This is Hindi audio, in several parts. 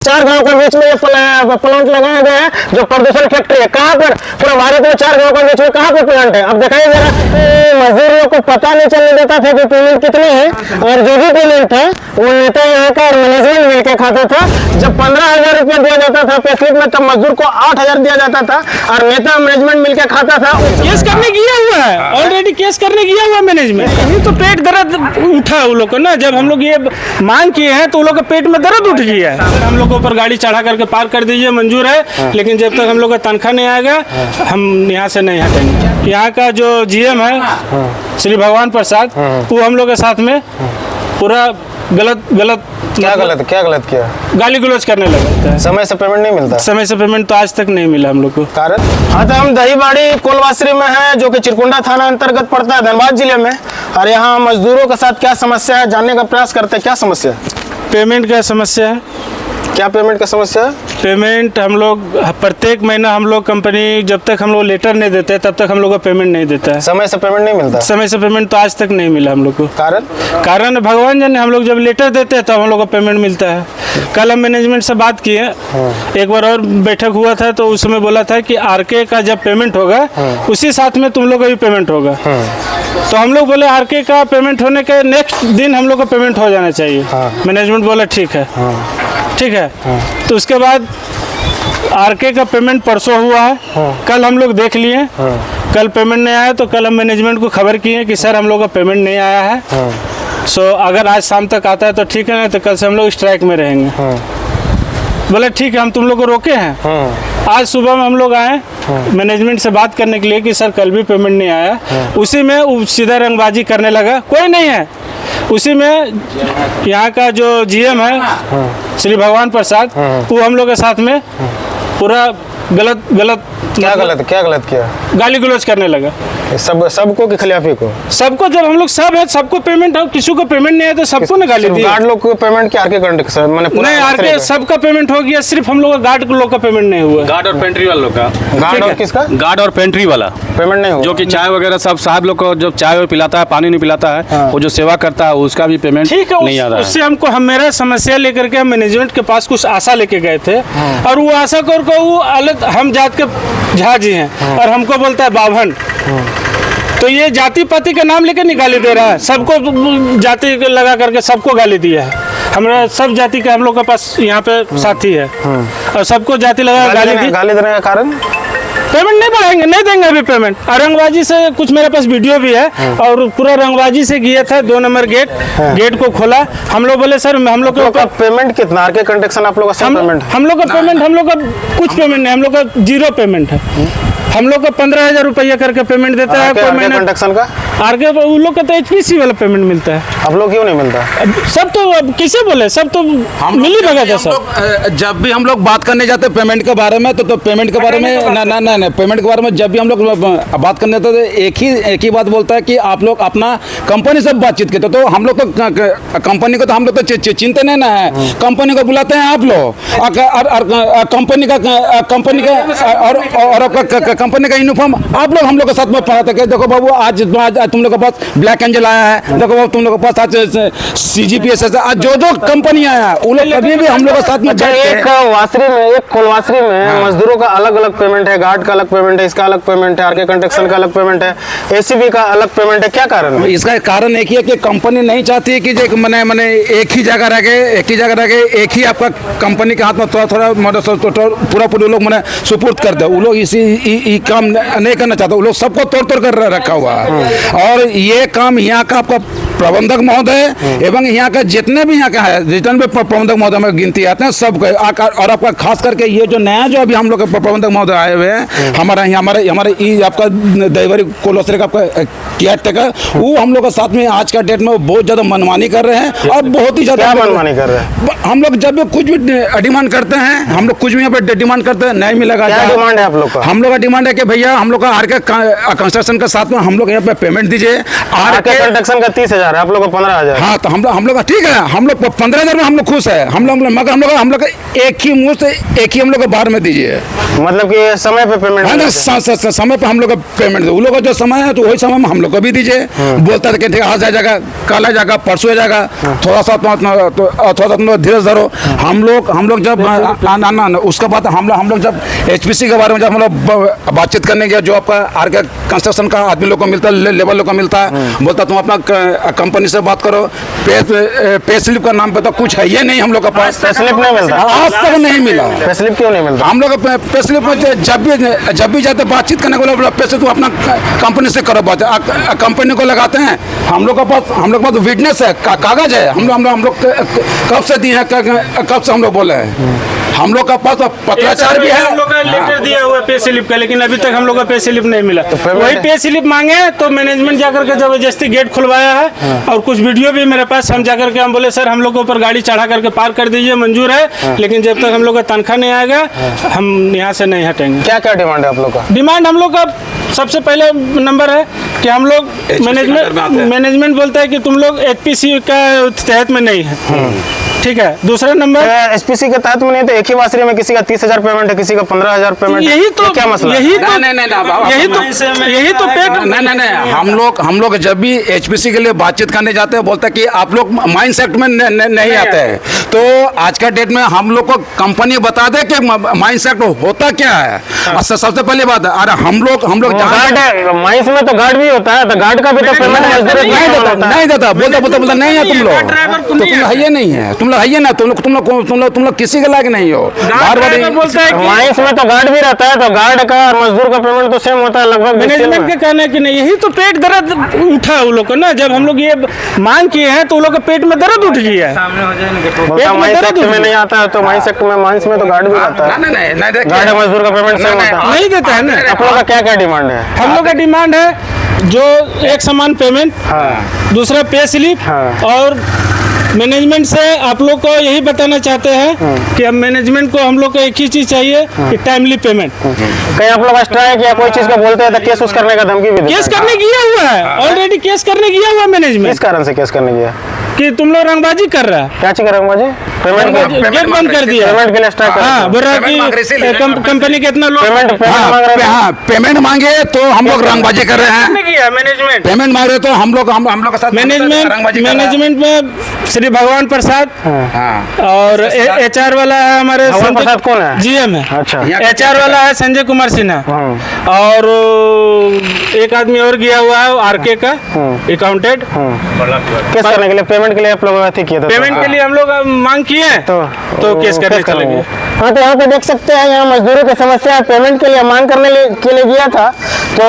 चार गांव के बीच में ये प्लांट लगाया गया है जो प्रदूषण फैक्ट्री है। कहाँ पर? पूरा भारत में चार गांव के बीच में कहाँ पर प्लांट है? अब दिखाई दे रहा है। मजदूरों को पता नहीं चलने देता था कि पेमेंट कितनी है, और जो भी पेमेंट था वो नेता यहाँ का और मैनेजमेंट मिलकर खाता था। जब 15,000 रुपया दिया जाता था पे स्लिप में, तब मजदूर को 8,000 दिया जाता था और नेता मैनेजमेंट मिलकर खाता था। केस करने किया हुआ है, ऑलरेडी केस करने किया हुआ मैनेजमेंट। ये तो पेट दर्द उठा उन लोग को ना, जब हम लोग ये मांग किए हैं तो उन लोग के पेट में दर्द उठ गया है। हम लोग को ऊपर गाड़ी चढ़ा करके पार कर दीजिए, मंजूर है, लेकिन जब तक हम लोग का तनख्वाह नहीं आएगा हम यहाँ से नहीं हटेंगे। यहाँ का जो जीएम है श्री भगवान प्रसाद, वो हम लोग के साथ में पूरा गलत क्या गलत किया? गाली गलौज करने लगा। समय से पेमेंट नहीं मिलता? समय से पेमेंट तो आज तक नहीं मिला हम लोग को। कारण? हाँ, तो हम दहीबाड़ी कोलवासरी में है, जो कि चिरकुंडा थाना अंतर्गत पड़ता है, धनबाद जिले में। और यहाँ मजदूरों के साथ क्या समस्या है जानने का प्रयास करते हैं। क्या समस्या? पेमेंट का समस्या है। क्या पेमेंट का समस्या है? पेमेंट हम लोग प्रत्येक महीना हम लोग कंपनी जब तक हम लोग लेटर नहीं देते तब तक हम लोग का पेमेंट नहीं देता है। समय से पेमेंट नहीं मिलता? समय से पेमेंट तो आज तक नहीं मिला हम लोग को। कारण भगवान जाने, हम लोग जब लेटर देते हैं तब हम लोग को पेमेंट मिलता है। कल हम मैनेजमेंट से बात किए, एक बार और बैठक हुआ था तो उस समय बोला था कि आरके का जब पेमेंट होगा उसी साथ में तुम लोग का भी पेमेंट होगा। तो हम लोग बोले आरके का पेमेंट होने के नेक्स्ट दिन हम लोग का पेमेंट हो जाना चाहिए। मैनेजमेंट बोला ठीक है। तो उसके बाद आरके का पेमेंट परसों हुआ है। कल हम लोग देख लिए, कल पेमेंट नहीं आया तो कल हम मैनेजमेंट को खबर किए कि सर हम लोग का पेमेंट नहीं आया है। सो अगर आज शाम तक आता है तो ठीक है, नहीं तो कल से हम लोग स्ट्राइक में रहेंगे। बोले ठीक है, हम तुम लोग को रोके हैं। आज सुबह में हम लोग आए मैनेजमेंट से बात करने के लिए कि सर कल भी पेमेंट नहीं आया। उसी में सीधा रंगबाजी करने लगा, कोई नहीं है। उसी में यहाँ का जो जीएम है श्री भगवान प्रसाद, वो हम लोग के साथ में पूरा गलत क्या गलत किया? गाली गलौज करने लगा। सबको कि खाली आप ही को? सबको। जब हम लोग सब है, सबको पेमेंट है, किसी को पेमेंट नहीं है तो सबको ने गाली दी। गार्ड लोग को पेमेंट क्या? आरके कंडक्ट नहीं, आरके सबका पेमेंट हो गया, सिर्फ हम लोग का गार्ड लोग का पेमेंट नहीं हुआ। गार्ड और पेंट्री वाले लोग का। गार्ड और किसका? गार्ड और पेंट्री वाला पेमेंट नहीं हुआ। जो कि चाय वगैरह सब साहब लोग को जब चाय पिलाता है, पानी नहीं पिलाता है, वो जो सेवा करता है उसका भी पेमेंट नहीं आ रहा है। उससे हमको मेरा समस्या लेकर के हम मैनेजमेंट के पास कुछ आशा लेके गए थे, और वो आशा कर वो अलग हम जात के झा जी हैं और हमको बोलता है बाभन। तो ये जाति पाति का नाम लेकर निकाली दे रहा है, सबको जाति लगा करके सबको गाली दिया है। हमारा सब जाति का हम लोग के पास यहाँ पे साथी है और सबको जाति लगा गाली देने का कारण पेमेंट नहीं बढ़ाएंगे, नहीं देंगे अभी पेमेंट। और रंगबाजी से कुछ मेरे पास वीडियो भी है, और पूरा रंगबाजी से किया था। 2 नंबर गेट को खोला। हम लोग बोले सर हम लोग का पेमेंट कितना? आरके कंडक्शन आप लोग का पेमेंट? हम लोग का पेमेंट, हम लोग का कुछ पेमेंट नहीं, हम लोग का 0 पेमेंट है। हम लोग का 15,000 रुपया करके पेमेंट देता है कोई महीना। कंडक्शन का आरके उन लोग का तो HPC वाला पेमेंट मिलता है। आप लोग क्यों नहीं मिलता? सब तो अब किसे बोले, सब तो मिल ही भगा था सब। जब भी हम लोग बात करने जाते पेमेंट के बारे में तो पेमेंट के बारे में ना पेमेंट के बारे में जब भी हम लोग बात करने जाते तो एक ही बात बोलता है कि आप लोग अपना कंपनी से बातचीत करते। तो हम लोग तो कंपनी को तो हम लोग तो चिंता नहीं ना है, कंपनी को बुलाते हैं आप लोग, और कंपनी का यूनिफॉर्म आप लोग हम लोग के साथ में पढ़ाते कि देखो बाबू आज तुम लोग के पास ब्लैक एंजल आया है, देखो बाबू तुम लोग के पास आज CGPS आज जो कंपनी आया है वो लोग कभी भी हम लोग के साथ में एक कोलवासरी में मजदूरों का अलग अलग पेमेंट है, गार्ड का अलग पेमेंट है, इसका अलग पेमेंट है, आरके कंस्ट्रक्शन का अलग पेमेंट है, ACB का अलग पेमेंट है। क्या कारण है? इसका कारण एक ही है कि कंपनी नहीं चाहती है कि मैंने एक ही जगह रह गए एक ही आपका कंपनी के हाथ में थोड़ा पूरा लोग मैंने सुपुर्द कर दे। वो लोग इसी काम नहीं करना चाहते, वो लोग सबको तोड़ कर रखा हुआ है। और ये काम यहाँ का आपका प्रबंधक महोदय एवं यहाँ का जितने भी यहाँ का है, जितने भी प्रबंधक महोदय में गिनती आते हैं सब। और आपका खास करके ये जो नया जो अभी हम लोग के प्रबंधक महोदय आए हुए हैं, हमारे आपका दहीबाड़ी कोलवासरी का आपका केयरटेकर, वो हम लोग के साथ में आज का डेट में बहुत ज्यादा मनमानी कर रहे हैं। और बहुत ही ज्यादा मनमानी कर रहे हैं। हम लोग जब भी कुछ भी डिमांड करते हैं, हम लोग कुछ भी यहाँ पे डिमांड करते हैं, नहीं मिलेगा। क्या डिमांड है आप लोग का? हम लोग का डिमांड है कि भैया हम लोग का आरके कंस्ट्रक्शन के साथ में हम लोग यहाँ पे पेमेंट दीजिए। आरके कंस्ट्रक्शन का 30,000 15,000 आप लोग को 15,000। हाँ तो हम लोग ठीक है, हम लोग 15,000 में हम लोग खुश है। मगर हम लोग एक ही मुश्त एक ही हम लोग को बाहर में दीजिए, मतलब कि समय पे पेमेंट है ना, समय पे हम लोग का पेमेंट दो। उन लोग का जो समय है तो वही समय में हम लोग को भी दीजिए। बोलता था कि ठीक आज आ जाएगा, कल आ जाएगा, परसों आ जाएगा, थोड़ा सा धीरे धरो। हम लोग जब ना उसके बाद हम लोग जब HPC के बारे में जब हम लोग बातचीत करने गया, जो आपका आरके कंस्ट्रक्शन का आदमी लोग को मिलता है, लेबर लोग को मिलता है, बोलता तुम अपना कंपनी से बात करो, पे स्लिप का नाम पे तो कुछ है ये नहीं हम लोग का पास। पे स्लिप नहीं मिलता, आज तक नहीं मिला। पे स्लिप क्यों नहीं मिलता? हम लोग पे स्लिप में जब भी जाते बातचीत करने को बोला पैसे तो अपना कंपनी से करो बात, कंपनी को लगाते हैं। हम लोग के पास विटनेस है, कागज है। हम लोग कब से दिए हैं, कब से हम लोग बोले हैं। हम लोग का पास पत्राचार भी है, हम लोग का लेटर दिया हुआ पे स्लिप का, लेकिन अभी तक हम लोग का पे स्लिप नहीं मिला। वही पे स्लिप मांगे तो मैनेजमेंट जाकर के जबरदस्ती गेट खुलवाया है। और कुछ वीडियो भी मेरे पास, हम जाकर के हम बोले सर हम लोग के ऊपर गाड़ी चढ़ा करके पार कर दीजिए, मंजूर है, लेकिन जब तक हम लोग का तनख्वाह नहीं आएगा हम यहाँ से नहीं हटेंगे। क्या क्या डिमांड है आप लोग का? डिमांड हम लोग का सबसे पहले नंबर है कि हम लोग मैनेजमेंट बोलता है कि तुम लोग HPC का तहत में नहीं है, ठीक है। दूसरा नंबर HPC के तहत में नहीं तो एक ही वासरी में किसी का 30,000 पेमेंट है, किसी का 15,000 पेमेंट। यही तो क्या मसला? यही तो पेट नहीं। हम लोग जब भी HPC के लिए बातचीत करने जाते हैं बोलते हैं कि आप लोग माइंड सेट में नहीं आते हैं। तो आज का डेट में हम लोग को कंपनी बता दे कि माइंड सेट होता क्या है। सबसे पहले बात है, अरे हम लोग माइंस में तो गार्ड भी होता है, तो गार्ड का भी तो पेमेंट नहीं देता, बोलता नहीं है तुम लोग, तो तुम लोग है नहीं है, तुम लोग है ना, तुम लोग किसी के लायक नहीं हो। बार माइंस में तो गार्ड भी रहता है, तो गार्ड का और मजदूर का पेमेंट तो सेम होता है लगभग। मैनेजमेंट के कहना है कि नहीं, यही तो पेट दर्द उठा उन लोग को ना। जब हम लोग ये मांग किए हैं तो उन लोग के पेट में दर्द उठ गया है। में नहीं आता है तो माइंस सेक्टर में, माइंस में तो गार्ड भी रहता है, गार्ड मजदूर का पेमेंट सेम होता है, नहीं देता है ना। आप लोग का क्या क्या डिमांड है? हम लोग का डिमांड है जो एक समान पेमेंट, दूसरा पे स्लिप, और मैनेजमेंट से आप लोग को यही बताना चाहते हैं कि अब मैनेजमेंट को हम लोग को एक ही चीज चाहिए कि टाइमली पेमेंट। कहीं आप लोग स्ट्राइक या कोई चीज का बोलते हैं तो केस उस करने का धमकी भी देते हैं? केस करने किया हुआ है, ऑलरेडी केस करने किया हुआ मैनेजमेंट। किस कारण से केस करने गया? कि तुम लोग रंगबाजी कर रहा है। क्या चीज कर रंगबाजी? गेट बंद कर दिया, पेमेंट के लिए स्ट्राइक। हाँ, बोल रहा कि कंपनी कितना लोग पेमेंट मांगे तो हम लोग रंगबाजी कर रहे हैं। मैनेजमेंट पेमेंट मांग रहे तो हम लोग के साथ मैनेजमेंट में श्री भगवान प्रसाद और HR वाला है हमारे प्रसाद कौन है? GM है। अच्छा। HR वाला है संजय कुमार सिन्हा, और एक आदमी और गया हुआ है RK का अकाउंटेंट। केस करने के लिए, पेमेंट के लिए आप लोग किए थे? पेमेंट के लिए हम लोग मांग किए तो केस करने चले गए। हाँ, तो यहाँ पे देख सकते हैं, यहाँ मजदूरों की समस्या पेमेंट के लिए मांग करने के लिए गया था, तो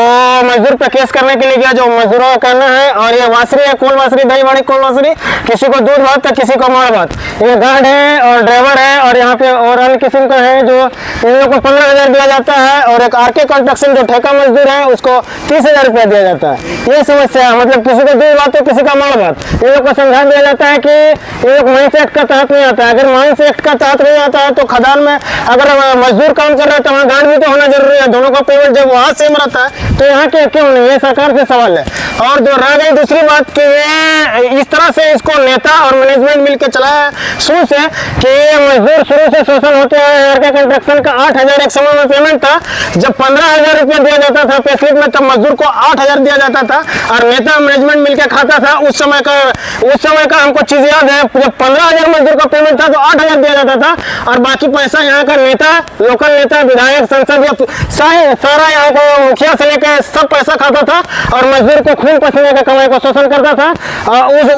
मजदूर पे केस करने के लिए गया, जो मजदूरों का कहना है। और ये वासरी है, कोल वासरी, दही बड़ी कोल वासरी, किसी को दूध भात तो किसी को मार भात। ये गार्ड है और ड्राइवर है, और यहाँ पे और अन्य किस्म का है जो इन लोग को 15,000 दिया जाता है, और एक RK कंस्ट्रक्शन जो ठेका मजदूर है उसको 30,000 रुपया दिया जाता है। ये समस्या है, मतलब किसी को दूध भात तो किसी का मार भात। इन लोग को समझा दिया जाता है कि ये लोग माइंस एक्ट का तहत नहीं आता है। अगर माइंस एक्ट का तहत नहीं आता है तो खदान में अगर मजदूर काम कर रहे हैं तो वहाँ गार्ड भी तो होना जरूरी है। दोनों का पेमेंट जब वहाँ सेम रहता है तो यहाँ के क्यों नहीं? ये सरकार से सवाल है। और जो रह गई दूसरी बात कि ये इस तरह से इसको नेता और मैनेजमेंट मिलकर चलाया शुरू से कि ये मजदूर शुरू से शोषण होते हैं। आरके कंस्ट्रक्शन का 8,000 एक समय में पेमेंट था, जब 15,000 रुपया दिया जाता था पे स्लिप में, तब मजदूर को 8,000 दिया जाता था, और नेता मैनेजमेंट मिलकर खाता था। उस समय का हमको चीज याद है, जब 15,000 मजदूर का पेमेंट था तो 8,000 दिया जाता था, और बाकी पैसा यहाँ का नेता, लोकल नेता, विधायक, संसद या सारा यहाँ का मुखिया से लेकर सब पैसा खाता था, और मजदूर को खून पसीने का कमाई को शोषण करता था।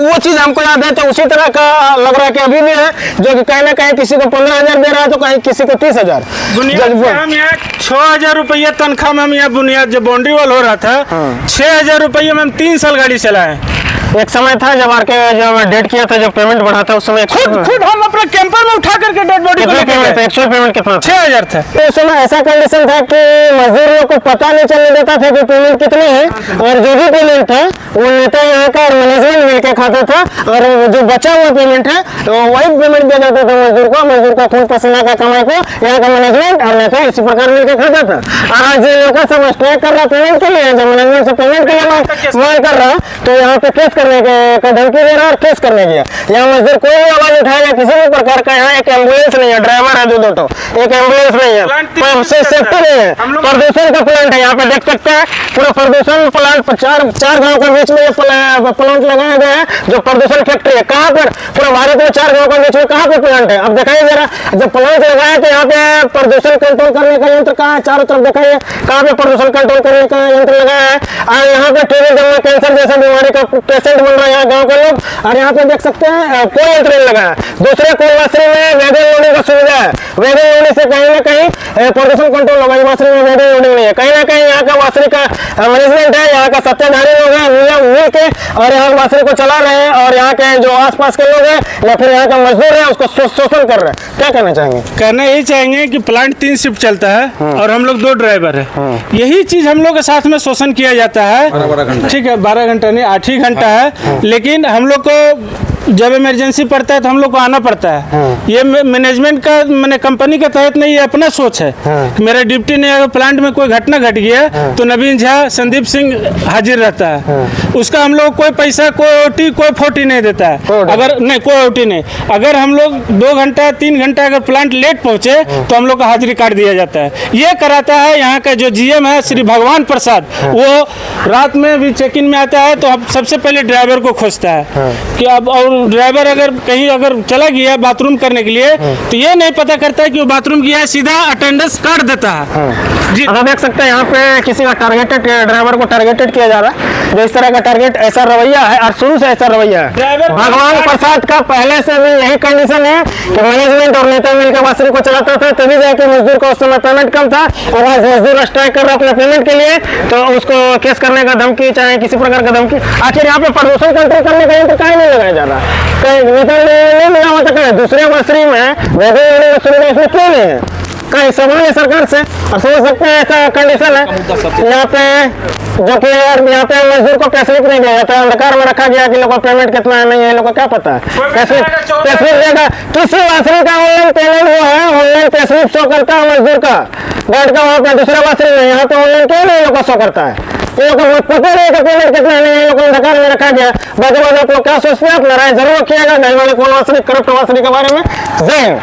वो चीज हमको याद है। तो उसी तरह का लग रहा है कि अभी भी है, जो कि कहीं ना कहीं किसी को 15,000 दे रहा है तो कहीं किसी को 30,000। हम यहाँ 6,000 रुपया तनख्वाह में हम यहाँ बुनियाद जब बाउंड्री वॉल हो रहा था, 6,000 रुपया में हम 3 साल गाड़ी चलाए। एक समय था जब आरके जब डेट किया था, जब पेमेंट बढ़ा था, उस समय खुद हम अपने कैंपर में उठा करके डेड बॉडी को लेके गए। एक्चुअल पेमेंट कितना? 6,000 था। तो उस समय ऐसा कंडीशन था कि मजदूरों को पता नहीं चलने देता था कि पेमेंट कितनी है, और जो भी पेमेंट था वो नेता यहाँ का और मैनेजमेंट मिलकर खाता था, और जो बचा हुआ पेमेंट है तो वही पेमेंट दिया जाता था मजदूर को। मजदूर का खून पसीना का कमाई को यहाँ का मैनेजमेंट और नेता इसी प्रकार मिलकर खाता था। और आज लोग सब स्ट्राइक कर रहा पेमेंट के लिए, जब मैनेजमेंट से पेमेंट के लिए मांग कर रहा, तो यहाँ पे केस करने का धमकी दे रहा है और केस करने की। यहाँ मजदूर कोई भी आवाज उठाएगा किसी भी प्रकार का, यहाँ एक एम्बुलेंस नहीं है, ड्राइवर है दो तो एक एम्बुलेंस नहीं है, सेफ्टी नहीं है, प्रदूषण का प्लांट है। यहाँ पे देख सकते हैं पूरा प्रदूषण प्लांट, चार गाँव के बीच में ये प्लांट लगाया गया है जो प्रदूषण फैक्ट्री है। कहाँ पर पूरा भारत में 4 गाँव के बीच में कहाँ पे प्लांट है? अब दिखाइए जरा, जब प्लांट लगाया तो यहाँ पे प्रदूषण कंट्रोल करने का यंत्र कहाँ है? चारों तरफ दिखाइए कहाँ पे प्रदूषण कंट्रोल करने का यंत्र लगाया है। और यहाँ पे टीबी, दमा, कैंसर जैसे बीमारी का पेशेंट बन रहा है यहाँ गाँव के लोग, और यहाँ पे देख सकते हैं कोई यंत्र नहीं लगाया। दूसरे कोलवासरी में वैगन लोडिंग का सुविधा है, वैगन लोडिंग से कहीं ना कहीं प्रदूषण कंट्रोल होगा। वासरी में वैगन लोडिंग नहीं है, कहीं ना कहीं यहाँ का वासरी का मैनेजमेंट है, यहाँ का सत्ताधारी लोग हैं मिल के और यहाँ वासरी को चला रहे हैं, और यहाँ के जो आसपास के लोग हैं या फिर यहाँ का मजदूर है उसको शोषण कर रहे हैं। क्या कहना चाहेंगे? कहना यही चाहेंगे कि प्लांट 3 शिफ्ट चलता है और हम लोग 2 ड्राइवर है, यही चीज हम लोग के साथ में शोषण किया जाता है। ठीक है, 12 घंटा नहीं 8 ही घंटा है, लेकिन हम लोग को जब इमरजेंसी पड़ता है तो हम लोग को आना पड़ता है। ये मैनेजमेंट का मैंने कंपनी के तहत नहीं, ये अपना सोच है कि मेरा ड्यूटी नहीं, अगर प्लांट में कोई घटना घट गया तो नवीन झा, संदीप सिंह हाजिर रहता है, उसका हम लोग कोई पैसा, कोई ओटी, कोई फोटी नहीं देता है। अगर नहीं कोई ओटी नहीं, अगर हम लोग 2 घंटा 3 घंटा अगर प्लांट लेट पहुंचे तो हम लोग का हाजिरी काट दिया जाता है। ये कराता है यहाँ का जो जीएम है श्री भगवान प्रसाद, वो रात में भी चेक इन में आता है तो अब सबसे पहले ड्राइवर को खोजता है कि अब, और ड्राइवर अगर कहीं अगर चला गया बाथरूम करने के लिए तो ये नहीं पता करता है कि वो बाथरूम किया है, सीधा अटेंडेंस काट देता है। जी, आप देख सकते हैं यहाँ पे किसी का टारगेटेड, ड्राइवर को टारगेटेड किया जा रहा है। जो इस तरह का टारगेट, ऐसा रवैया है और शुरू से ऐसा रवैया है। ड्राइवर भगवान प्रसाद का पहले से भी यही कंडीशन है कि मैनेजमेंट और नेता मिलकर वासरी को चलाता था, तभी जाके मजदूर को उस समय पेमेंट कम था, और आज मजदूर स्ट्राइक कर रहा है अपने पेमेंट के लिए तो उसको केस करने का धमकी, चाहे किसी प्रकार का धमकी। आखिर यहाँ पे प्रदूषण कंट्रोल करने का यंत्र काहे नहीं लगाया जा रहा? कहीं नहीं मिला होता, कहीं दूसरे वासरी में वैगन सुविधा इसमें क्यों नहीं है? कहीं सवाल है सरकार से, और समझ सकते हैं ऐसा कंडीशन है यहाँ पे, जो कि यहाँ पे मजदूर को पे स्लिप नहीं दिया जाता, अंधकार में रखा गया कि लोगों को पेमेंट कितना है, नहीं है, लोगों को क्या पता है। पे स्लिप देगा, किसी वासरी का ऑनलाइन पेमेंट हुआ है, ऑनलाइन पे स्लिप शो करता है मजदूर का, बैठ का वहाँ पे दूसरा वासरी में, यहाँ पे ऑनलाइन क्यों नहीं लोग को शो करता है? ये लोग को पता नहीं कि पेमेंट कितना नहीं है, लोग अंधकार में रखा गया। बाकी आप लोग क्या सोचते हैं? आप लड़ाई जरूर किएगा नहीं वाले कोलवासरी, करप्ट वासरी के बारे में। जय हिंद।